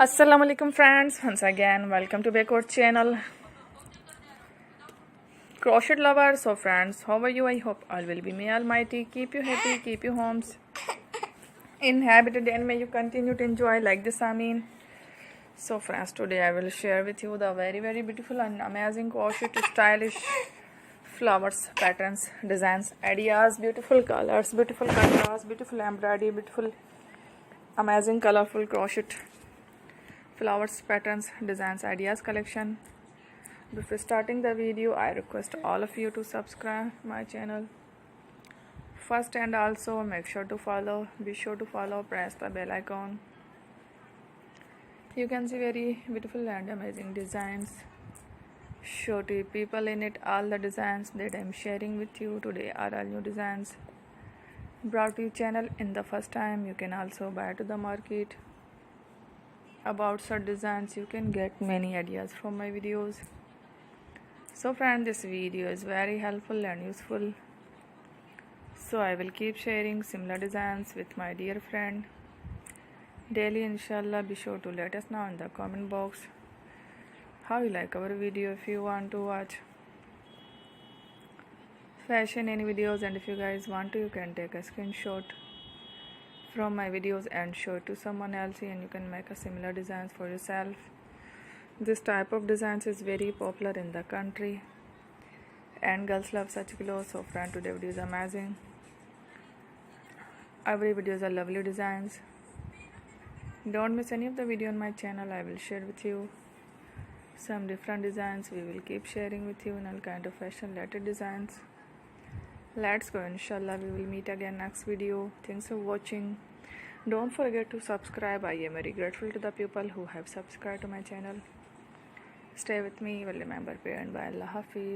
Assalamualaikum friends, once again welcome to back our channel crochet lovers. So friends, how are you? I hope all will be may almighty keep you happy, keep you homes inhabited, and may you continue to enjoy like this. So friends, today I will share with you the very beautiful and amazing crochet stylish flowers, patterns, designs, ideas, beautiful colors, beautiful contrasts, beautiful embroidery, beautiful amazing colorful crochet flowers, patterns, designs, ideas collection. Before starting the video, I request all of you to subscribe my channel first, and also make sure to follow, be sure to follow, press the bell icon. You can see very beautiful and amazing designs, show to people in it. All the designs that I am sharing with you today are all new designs brought to your channel in the first time. You can also buy to the market about such designs. You can get many ideas from my videos. So friend, this video is very helpful and useful, so I will keep sharing similar designs with my dear friend daily, inshallah. Be sure to let us know in the comment box how you like our video. If you want to watch fashion any videos, and if you guys want to, you can take a screenshot from my videos and show it to someone else, and you can make a similar designs for yourself. This type of designs is very popular in the country and girls love such clothes. So friend, today video is amazing. Every videos are lovely designs. Don't miss any of the video on my channel. I will share with you some different designs. We will keep sharing with you in all kind of fashion related designs. Let's go, inshallah. We will meet again next video. Thanks for watching. Don't forget to subscribe. I am very grateful to the people who have subscribed to my channel. Stay with me. Well, remember, pray and bye. Allah Hafiz.